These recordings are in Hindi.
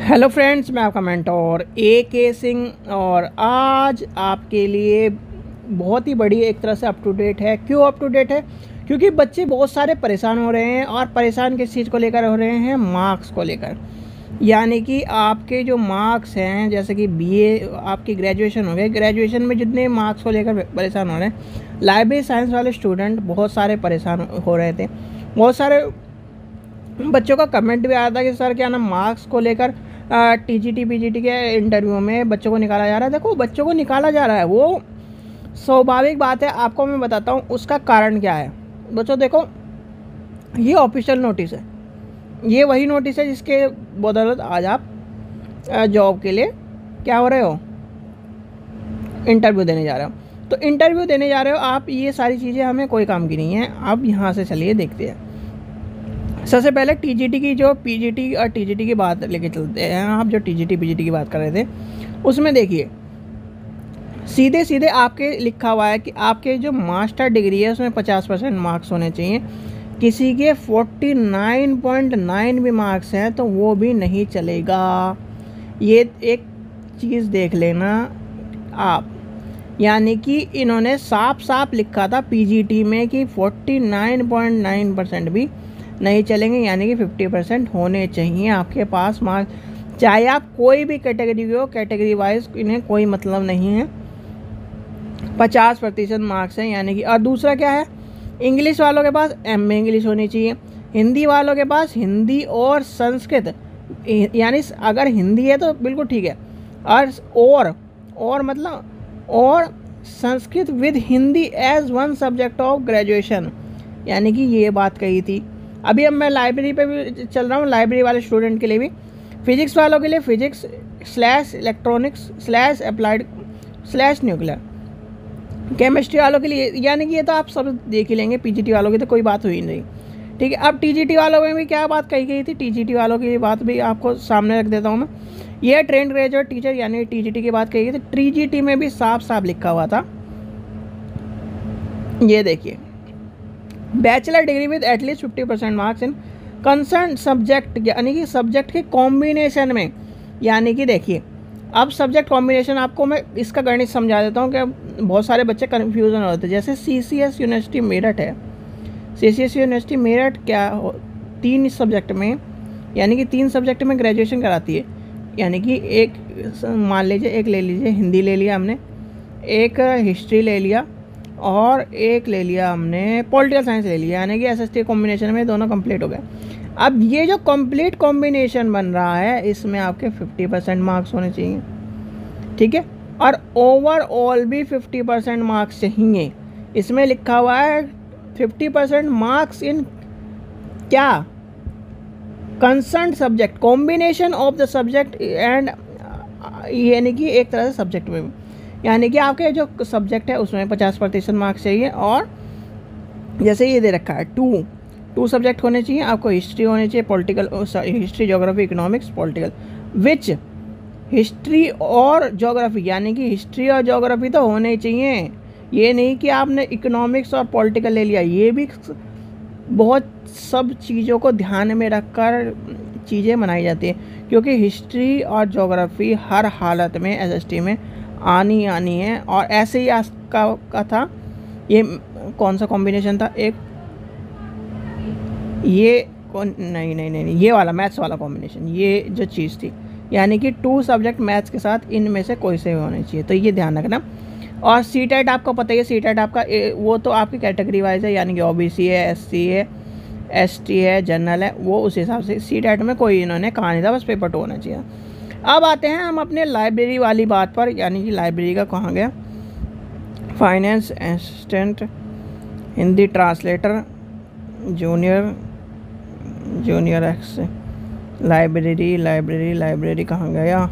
हेलो फ्रेंड्स, मैं आपका मेंटोर AK सिंह और आज आपके लिए बहुत ही बड़ी एक तरह से अप टू डेट है। क्यों अप टू डेट है? क्योंकि बच्चे बहुत सारे परेशान हो रहे हैं और परेशान किस चीज़ को लेकर हो रहे हैं? मार्क्स को लेकर। यानी कि आपके जो मार्क्स हैं, जैसे कि BA आपकी ग्रेजुएशन हो गए, ग्रेजुएशन में जितने मार्क्स को लेकर परेशान हो रहे हैं, लाइब्रेरी साइंस वाले स्टूडेंट बहुत सारे परेशान हो रहे थे। बहुत सारे बच्चों का कमेंट भी आया था कि सर क्या ना मार्क्स को लेकर TGT PGT के इंटरव्यू में बच्चों को निकाला जा रहा है। देखो, बच्चों को निकाला जा रहा है, वो स्वाभाविक बात है। आपको मैं बताता हूँ उसका कारण क्या है। बच्चों देखो, ये ऑफिशियल नोटिस है, ये वही नोटिस है जिसके बदौलत आज आप जॉब के लिए क्या हो रहे हो, इंटरव्यू देने जा रहे हो। तो इंटरव्यू देने जा रहे हो आप, ये सारी चीज़ें हमें कोई काम की नहीं है। अब यहाँ से चलिए देखते हैं। सबसे पहले TGT की जो PGT और TGT की बात लेके चलते हैं। आप जो TGT PGT की बात कर रहे थे उसमें देखिए, सीधे सीधे आपके लिखा हुआ है कि आपके जो मास्टर डिग्री है उसमें 50% मार्क्स होने चाहिए। किसी के 49.9 भी मार्क्स हैं तो वो भी नहीं चलेगा। ये एक चीज़ देख लेना आप। यानी कि इन्होंने साफ साफ लिखा था PGT में कि 49.9% भी नहीं चलेंगे, यानी कि 50% होने चाहिए आपके पास मार्क्स। चाहे आप कोई भी कैटेगरी हो, कैटेगरी वाइज इन्हें कोई मतलब नहीं है। 50% मार्क्स हैं, यानी कि। और दूसरा क्या है, इंग्लिश वालों के पास MA इंग्लिश होनी चाहिए, हिंदी वालों के पास हिंदी और संस्कृत, यानी अगर हिंदी है तो बिल्कुल ठीक है, और मतलब और Sanskrit with Hindi as one subject of graduation, यानी कि ये बात कही थी। अभी अब मैं लाइब्रेरी पे भी चल रहा हूँ, लाइब्रेरी वाले स्टूडेंट के लिए भी। फिजिक्स वालों के लिए physics / electronics / applied / nuclear. Chemistry वालों के लिए, यानी कि ये तो आप सब देख ही लेंगे। PGT वालों की तो कोई बात हुई नहीं, ठीक है। अब TGT वालों में भी क्या बात कही गई थी, TGT वालों की बात भी आपको सामने रख देता हूँ मैं। ये ट्रेंड ग्रेजुएट टीचर यानी TGT की बात कही गई थी। TGT में भी साफ साफ लिखा हुआ था, ये देखिए, bachelor degree with at least 50% marks in concern subject, यानी कि सब्जेक्ट के कॉम्बिनेशन में। यानी कि देखिए, अब सब्जेक्ट कॉम्बिनेशन आपको मैं इसका गणित समझा देता हूँ कि बहुत सारे बच्चे कन्फ्यूज़न होते हैं। जैसे CCS यूनिवर्सिटी मेरठ है, CCS यूनिवर्सिटी मेरठ क्या 3 सब्जेक्ट में, यानी कि 3 सब्जेक्ट में ग्रेजुएशन कराती है। यानी कि एक मान लीजिए, एक ले लीजिए हिंदी ले लिया हमने, एक हिस्ट्री ले लिया और एक ले लिया हमने पॉलिटिकल साइंस ले लिया, यानी कि SST कॉम्बिनेशन में दोनों कंप्लीट हो गए। अब ये जो कंप्लीट कॉम्बिनेशन बन रहा है, इसमें आपके 50% मार्क्स होने चाहिए, ठीक है। और ओवरऑल भी 50% मार्क्स चाहिए। इसमें लिखा हुआ है 50% मार्क्स इन क्या, concern subject, combination of the subject and, यानी कि एक तरह से सब्जेक्ट में, यानी कि आपके जो सब्जेक्ट है उसमें 50% मार्क्स चाहिए। और जैसे ये दे रखा है 2 सब्जेक्ट होने चाहिए आपको, हिस्ट्री होनी चाहिए, political, history geography economics political, which history और ज्योग्राफी, यानी कि हिस्ट्री और ज्योग्राफी तो होने चाहिए। ये नहीं कि आपने इकोनॉमिक्स और पॉलिटिकल ले लिया। ये भी बहुत सब चीज़ों को ध्यान में रखकर चीज़ें बनाई जाती हैं, क्योंकि हिस्ट्री और ज्योग्राफी हर हालत में SST में आनी है। और ऐसे ही का था, ये कौन सा कॉम्बिनेशन था, एक ये नहीं, ये वाला मैथ्स वाला कॉम्बिनेशन, ये जो चीज़ थी, यानी कि 2 सब्जेक्ट मैथ्स के साथ इनमें से कोई से होने चाहिए, तो ये ध्यान रखना। और CTET आपको पता ही है, CTET आपका वो तो आपकी कैटेगरी वाइज है, यानी कि OBC है, SC है, ST है, जनरल है, वो उस हिसाब से CTET में कोई इन्होंने कहा नहीं था, बस पेपर 2 होना चाहिए। अब आते हैं हम अपने लाइब्रेरी वाली बात पर, यानी कि लाइब्रेरी का कहाँ गया, finance assistant, Hindi translator, junior x, library कहाँ गया,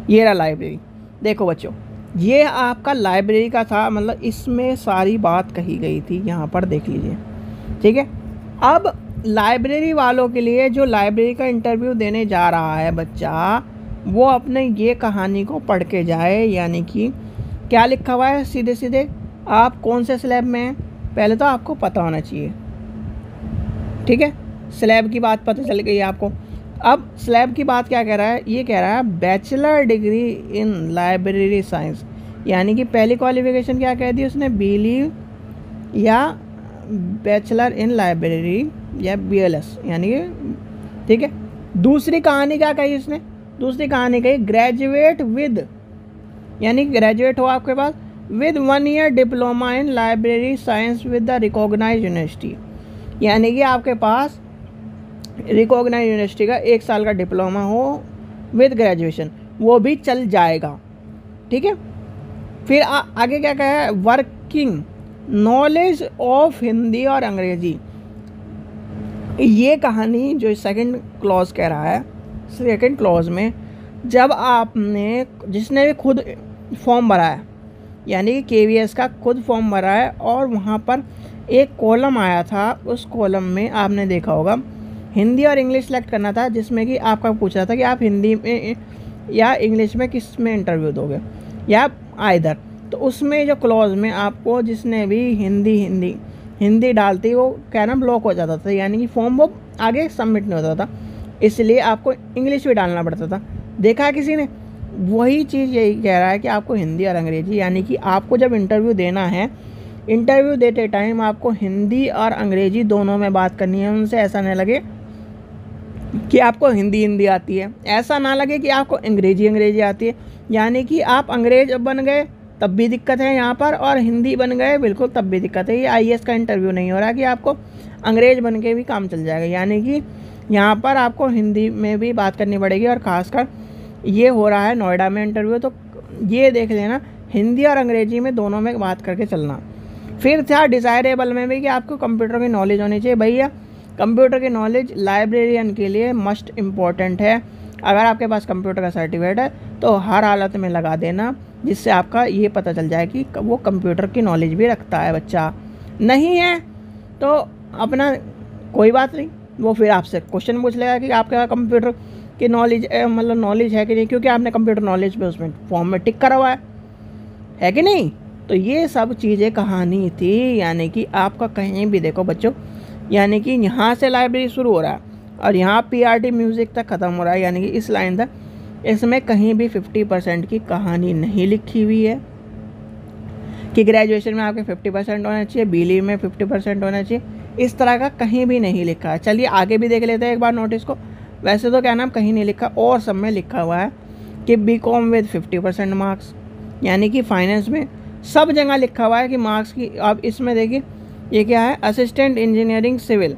ये रहा लाइब्रेरी। देखो बच्चों, ये आपका लाइब्रेरी का था, मतलब इसमें सारी बात कही गई थी, यहाँ पर देख लीजिए, ठीक है। अब लाइब्रेरी वालों के लिए जो लाइब्रेरी का इंटरव्यू देने जा रहा है बच्चा, वो अपने ये कहानी को पढ़ के जाए। यानी कि क्या लिखा हुआ है, सीधे सीधे आप कौन से स्लैब में हैं पहले तो आपको पता होना चाहिए, ठीक है। स्लैब की बात पता चल गई आपको। अब स्लैब की बात क्या कह रहा है, ये कह रहा है bachelor degree in library science, यानी कि पहली क्वालिफिकेशन क्या कह दी उसने, BLE या बैचलर इन लाइब्रेरी या BLS, यानी कि ठीक है। दूसरी कहानी क्या कही इसने, दूसरी कहानी कही ग्रेजुएट विद, यानी ग्रेजुएट हो आपके पास with 1 year diploma in library science with the recognised university, यानी कि आपके पास रिकॉग्नाइज्ड यूनिवर्सिटी का 1 साल का डिप्लोमा हो विद ग्रेजुएशन, वो भी चल जाएगा, ठीक है। फिर आगे क्या कहा है, वर्किंग नॉलेज ऑफ हिंदी और अंग्रेजी। ये कहानी जो सेकंड क्लॉज कह रहा है, सेकंड क्लॉज में जब आपने, जिसने भी खुद फॉर्म भरा है, यानी कि KVS का खुद फॉर्म भरा है और वहाँ पर एक कॉलम आया था, उस कॉलम में आपने देखा होगा हिंदी और इंग्लिश सेलेक्ट करना था, जिसमें कि आपका पूछ रहा था कि आप हिंदी में या इंग्लिश में किस में इंटरव्यू दोगे या आइदर। तो उसमें जो क्लॉज में आपको जिसने भी हिंदी डालती वो क्या नाम ब्लॉक हो जाता था, यानी कि फॉर्म वो आगे सबमिट नहीं होता था, इसलिए आपको इंग्लिश भी डालना पड़ता था। देखा है किसी ने, वही चीज़ यही कह रहा है कि आपको हिंदी और अंग्रेजी, यानी कि आपको जब इंटरव्यू देना है, इंटरव्यू देते टाइम आपको हिंदी और अंग्रेजी दोनों में बात करनी है उनसे। ऐसा नहीं लगे कि आपको हिंदी आती है, ऐसा ना लगे कि आपको अंग्रेजी आती है, यानी कि आप अंग्रेज बन गए तब भी दिक्कत है यहाँ पर, और हिंदी बन गए बिल्कुल तब भी दिक्कत है। ये IAS का इंटरव्यू नहीं हो रहा कि आपको अंग्रेज बन के भी काम चल जाएगा, यानी कि यहाँ पर आपको हिंदी में भी बात करनी पड़ेगी। और ख़ासकर ये हो रहा है नोएडा में इंटरव्यू, तो ये देख लेना हिंदी और अंग्रेजी में दोनों में बात करके चलना। फिर था डिज़ायरेबल में भी कि आपको कंप्यूटर की नॉलेज होनी चाहिए। भैया कंप्यूटर की नॉलेज लाइब्रेरियन के लिए मस्ट इम्पॉर्टेंट है। अगर आपके पास कंप्यूटर का सर्टिफिकेट है तो हर हालत में लगा देना, जिससे आपका ये पता चल जाए कि वो कंप्यूटर की नॉलेज भी रखता है बच्चा। नहीं है तो अपना कोई बात नहीं, वो फिर आपसे क्वेश्चन पूछ लेगा कि आपका कंप्यूटर की नॉलेज मतलब नॉलेज है कि नहीं, क्योंकि आपने कंप्यूटर नॉलेज पे उसमें फॉर्म में टिक करा हुआ है कि नहीं। तो ये सब चीज़ें कहानी थी, यानी कि आपका कहीं भी देखो बच्चों, यानी कि यहाँ से लाइब्रेरी शुरू हो रहा है और यहाँ PRT म्यूज़िक तक ख़त्म हो रहा है, यानी कि इस लाइन तक, इसमें कहीं भी 50% की कहानी नहीं लिखी हुई है कि ग्रेजुएशन में आपके 50% होना चाहिए, BLE में 50% होना चाहिए, इस तरह का कहीं भी नहीं लिखा है। चलिए आगे भी देख लेते हैं एक बार नोटिस को। वैसे तो क्या नाम कहीं नहीं लिखा, और सब में लिखा हुआ है कि BCom विद 50% मार्क्स, यानी कि फाइनेंस में सब जगह लिखा हुआ है कि मार्क्स की। अब इसमें देखिए ये क्या है, असिस्टेंट इंजीनियरिंग सिविल,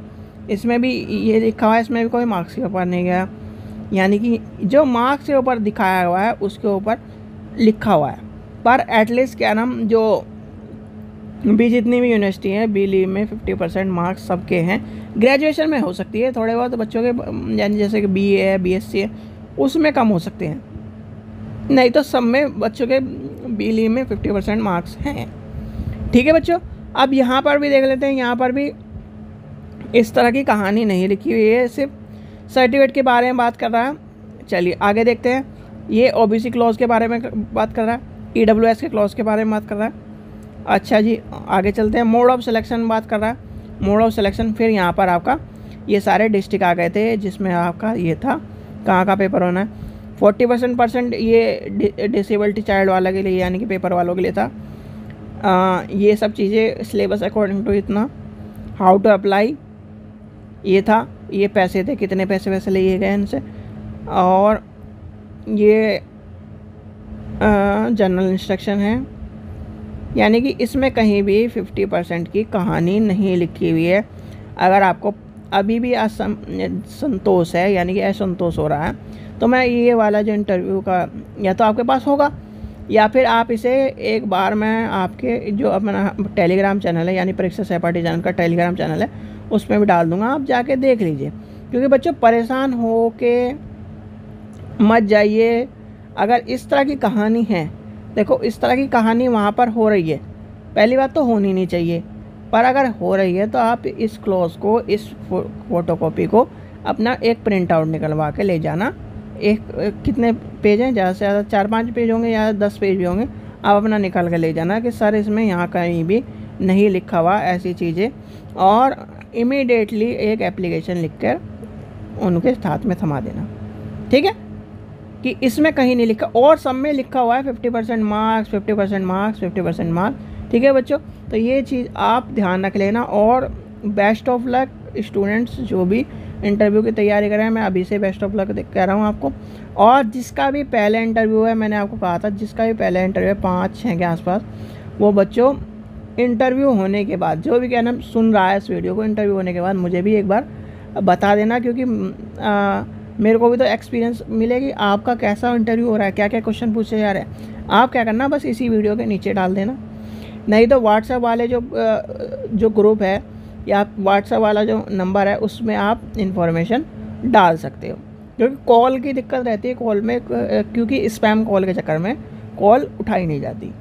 इसमें भी ये लिखा हुआ है, इसमें भी कोई मार्क्स के ऊपर नहीं गया, यानी कि जो मार्क्स के ऊपर दिखाया हुआ है उसके ऊपर लिखा हुआ है। पर एटलीस्ट क्या नाम जो भी जितनी भी यूनिवर्सिटी है BLE में 50% मार्क्स सबके हैं। ग्रेजुएशन में हो सकती है थोड़े बहुत बच्चों के, यानी जैसे कि BA है BSc है उसमें कम हो सकते हैं, नहीं तो सब में बच्चों के BLE में 50% मार्क्स हैं। ठीक है बच्चों, अब यहाँ पर भी देख लेते हैं, यहाँ पर भी इस तरह की कहानी नहीं लिखी हुई है, सिर्फ सर्टिफिकेट के बारे में बात कर रहा है। चलिए आगे देखते हैं, ये OBC क्लॉज के बारे में बात कर रहा है, EWS के क्लॉज के बारे में बात कर रहा है। अच्छा जी आगे चलते हैं, मोड ऑफ सिलेक्शन बात कर रहा है, मोड ऑफ सिलेक्शन। फिर यहाँ पर आपका ये सारे डिस्ट्रिक्ट आ गए थे जिसमें आपका ये था कहाँ का पेपर होना है। 40% ये डिसेबिलिटी चाइल्ड वाला के लिए, यानी कि पेपर वालों के लिए था। ये सब चीज़ें सिलेबस अकॉर्डिंग टू इतना, हाउ टू अप्लाई ये था, ये पैसे थे, कितने पैसे वैसे लिए गए इनसे, और ये जनरल इंस्ट्रक्शन है, यानी कि इसमें कहीं भी 50% की कहानी नहीं लिखी हुई है। अगर आपको अभी भी असंतोष है, यानी कि असंतोष हो रहा है, तो मैं ये वाला जो इंटरव्यू का या तो आपके पास होगा, या फिर आप इसे एक बार मैं आपके जो अपना टेलीग्राम चैनल है, यानी परीक्षा सहपाठी चैनल का टेलीग्राम चैनल है, उसमें भी डाल दूंगा, आप जाके देख लीजिए। क्योंकि बच्चों परेशान हो के मत जाइए। अगर इस तरह की कहानी है, देखो इस तरह की कहानी वहाँ पर हो रही है, पहली बात तो होनी नहीं चाहिए, पर अगर हो रही है तो आप इस क्लॉज को, इस फोटोकॉपी को अपना एक प्रिंट आउट निकलवा के ले जाना। एक कितने पेज हैं, ज़्यादा से ज़्यादा 4-5 पेज होंगे या 10 पेज भी होंगे, आप अपना निकाल के ले जाना कि सर इसमें यहाँ कहीं भी नहीं लिखा हुआ ऐसी चीज़ें, और इमीडिएटली एक एप्लीकेशन लिख कर उनके हाथ में थमा देना, ठीक है, कि इसमें कहीं नहीं लिखा, और सब में लिखा हुआ है 50% मार्क्स, 50% मार्क्स, 50% मार्क्स, ठीक है बच्चों। तो ये चीज़ आप ध्यान रख लेना। और बेस्ट ऑफ लक स्टूडेंट्स जो भी इंटरव्यू की तैयारी कर रहे हैं, मैं अभी से बेस्ट ऑफ लक कह रहा हूँ आपको। और जिसका भी पहला इंटरव्यू है, मैंने आपको कहा था जिसका भी पहला इंटरव्यू है 5-6 के आसपास, वो बच्चों इंटरव्यू होने के बाद, जो भी कहना सुन रहा है इस वीडियो को, इंटरव्यू होने के बाद मुझे भी एक बार बता देना, क्योंकि मेरे को भी तो एक्सपीरियंस मिलेगी आपका कैसा इंटरव्यू हो रहा है, क्या क्या क्वेश्चन पूछे जा रहे हैं। आप क्या करना, बस इसी वीडियो के नीचे डाल देना, नहीं तो व्हाट्सएप वाले जो ग्रुप है या व्हाट्सएप वाला जो नंबर है उसमें आप इंफॉर्मेशन डाल सकते हो, क्योंकि कॉल की दिक्कत रहती है कॉल में, क्योंकि स्पैम कॉल के चक्कर में कॉल उठाई नहीं जाती,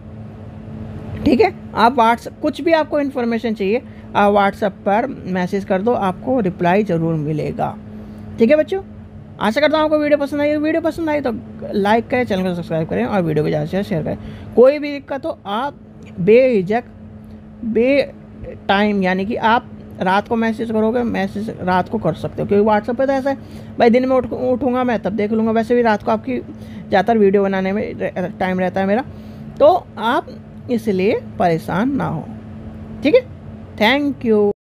ठीक है। आप व्हाट्सएप कुछ भी आपको इन्फॉर्मेशन चाहिए आप व्हाट्सएप पर मैसेज कर दो, आपको रिप्लाई ज़रूर मिलेगा, ठीक है बच्चों। आशा करता हूँ आपको वीडियो पसंद आई। वीडियो पसंद आई तो लाइक करें, चैनल को सब्सक्राइब करें और वीडियो को ज़्यादा से ज़्यादा शेयर करें। कोई भी दिक्कत हो आप बेझिझक टाइम, यानी कि आप रात को मैसेज करोगे, मैसेज रात को कर सकते हो, क्योंकि व्हाट्सएप पे तो ऐसा है भाई दिन में उठूँगा मैं तब देख लूँगा, वैसे भी रात को आपकी ज़्यादातर वीडियो बनाने में टाइम रहता है मेरा, तो आप इसलिए परेशान ना हो, ठीक है। Thank you.